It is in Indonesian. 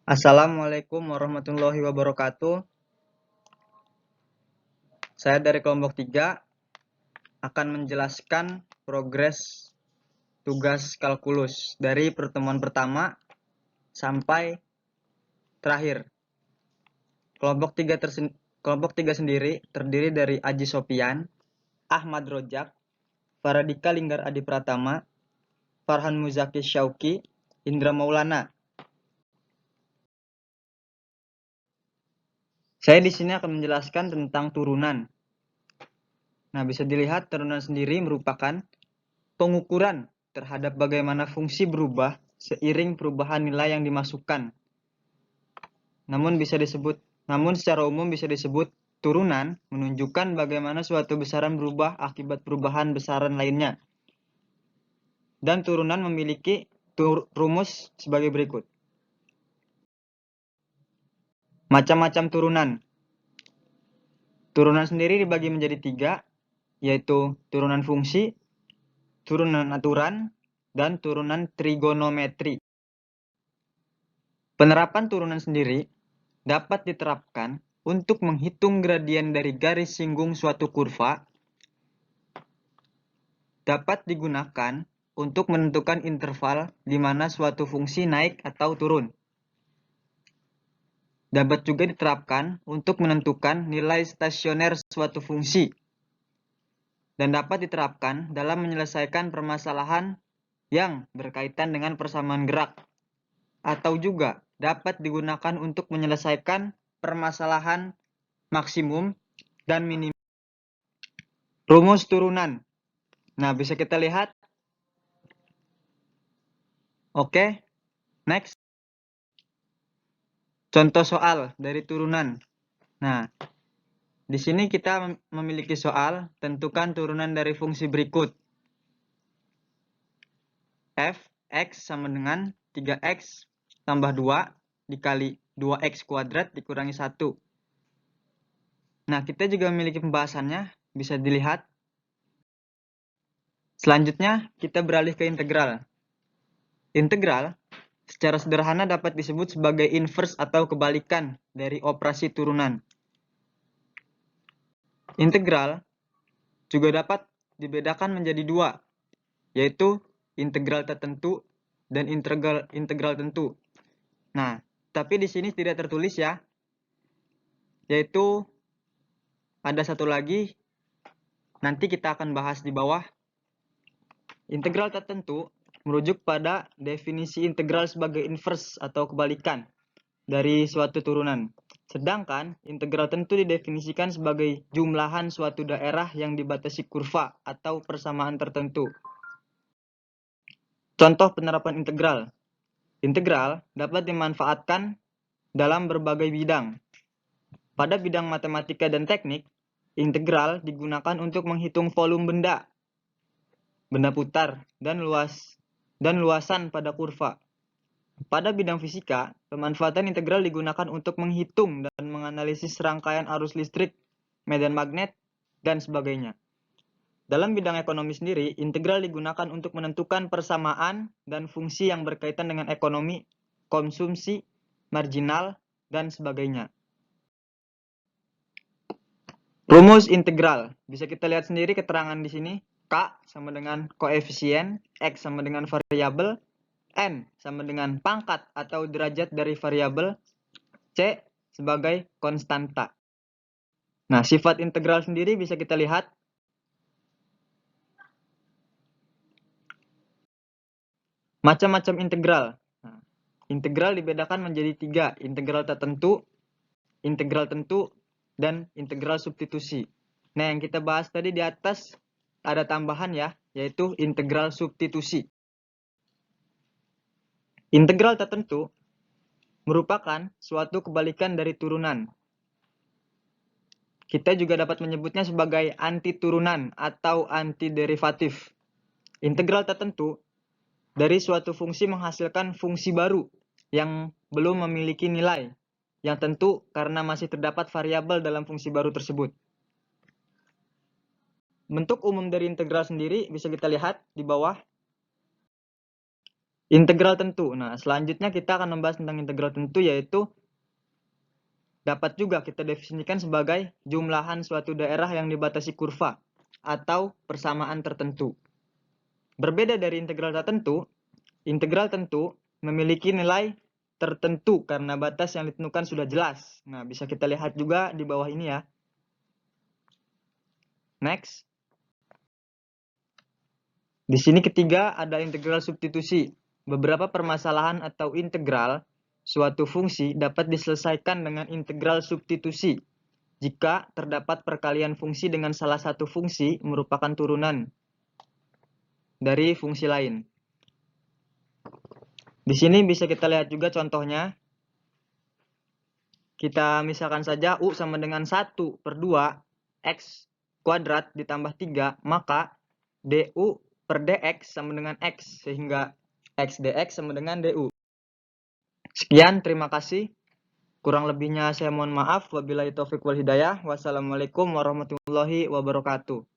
Assalamualaikum warahmatullahi wabarakatuh. Saya dari kelompok 3 akan menjelaskan progres tugas kalkulus dari pertemuan pertama sampai terakhir. Kelompok 3 sendiri terdiri dari Aji Sopian, Ahmad Rojak, Faradika Linggar Adi Pratama, Farhan Muzaki Syauki, Indra Maulana. Saya di sini akan menjelaskan tentang turunan. Nah, bisa dilihat turunan sendiri merupakan pengukuran terhadap bagaimana fungsi berubah seiring perubahan nilai yang dimasukkan. Namun secara umum bisa disebut turunan menunjukkan bagaimana suatu besaran berubah akibat perubahan besaran lainnya. Dan turunan memiliki rumus sebagai berikut. Macam-macam turunan. Turunan sendiri dibagi menjadi 3, yaitu turunan fungsi, turunan aturan, dan turunan trigonometri. Penerapan turunan sendiri dapat diterapkan untuk menghitung gradien dari garis singgung suatu kurva, dapat digunakan untuk menentukan interval di mana suatu fungsi naik atau turun. Dapat juga diterapkan untuk menentukan nilai stasioner suatu fungsi. Dan dapat diterapkan dalam menyelesaikan permasalahan yang berkaitan dengan persamaan gerak. Atau juga dapat digunakan untuk menyelesaikan permasalahan maksimum dan minimum. Rumus turunan. Nah, bisa kita lihat. Oke, next. Contoh soal dari turunan. Nah, di sini kita memiliki soal, tentukan turunan dari fungsi berikut. F, X sama dengan 3X tambah 2 dikali 2X kuadrat dikurangi 1. Nah, kita juga memiliki pembahasannya, bisa dilihat. Selanjutnya, kita beralih ke integral. Integral secara sederhana dapat disebut sebagai inverse atau kebalikan dari operasi turunan. Integral juga dapat dibedakan menjadi 2, yaitu integral tertentu dan integral tentu. Nah, tapi di sini tidak tertulis ya, yaitu ada satu lagi, nanti kita akan bahas di bawah. Integral tertentu merujuk pada definisi integral sebagai inverse atau kebalikan dari suatu turunan. Sedangkan integral tentu didefinisikan sebagai jumlahan suatu daerah yang dibatasi kurva atau persamaan tertentu. Contoh penerapan integral. Integral dapat dimanfaatkan dalam berbagai bidang. Pada bidang matematika dan teknik, integral digunakan untuk menghitung volume benda putar, dan luasan pada kurva. Pada bidang fisika, pemanfaatan integral digunakan untuk menghitung dan menganalisis rangkaian arus listrik, medan magnet, dan sebagainya. Dalam bidang ekonomi sendiri, integral digunakan untuk menentukan persamaan dan fungsi yang berkaitan dengan ekonomi, konsumsi, marginal, dan sebagainya. Rumus integral. Bisa kita lihat sendiri keterangan di sini. K sama dengan koefisien, X sama dengan variabel, N sama dengan pangkat atau derajat dari variabel, C sebagai konstanta. Nah, sifat integral sendiri bisa kita lihat. Macam-macam integral. Nah, integral dibedakan menjadi 3, integral tertentu, integral tentu, dan integral substitusi. Nah, yang kita bahas tadi di atas ada tambahan ya, yaitu integral substitusi. Integral tertentu merupakan suatu kebalikan dari turunan. Kita juga dapat menyebutnya sebagai antiturunan atau antiderivatif. Integral tertentu dari suatu fungsi menghasilkan fungsi baru yang belum memiliki nilai yang tentu karena masih terdapat variabel dalam fungsi baru tersebut. Bentuk umum dari integral sendiri bisa kita lihat di bawah. Integral tentu. Nah, selanjutnya kita akan membahas tentang integral tentu, yaitu dapat juga kita definisikan sebagai jumlahan suatu daerah yang dibatasi kurva atau persamaan tertentu. Berbeda dari integral tentu memiliki nilai tertentu karena batas yang ditentukan sudah jelas. Nah, bisa kita lihat juga di bawah ini ya. Next. Di sini ketiga ada integral substitusi. Beberapa permasalahan atau integral suatu fungsi dapat diselesaikan dengan integral substitusi jika terdapat perkalian fungsi dengan salah satu fungsi merupakan turunan dari fungsi lain. Di sini bisa kita lihat juga contohnya. Kita misalkan saja U sama dengan 1/2 X kuadrat ditambah 3, maka DU per DX sama dengan X, sehingga X DX sama dengan DU. Sekian, terima kasih. Kurang lebihnya saya mohon maaf. Wabillahi taufiq wal hidayah. Wassalamualaikum warahmatullahi wabarakatuh.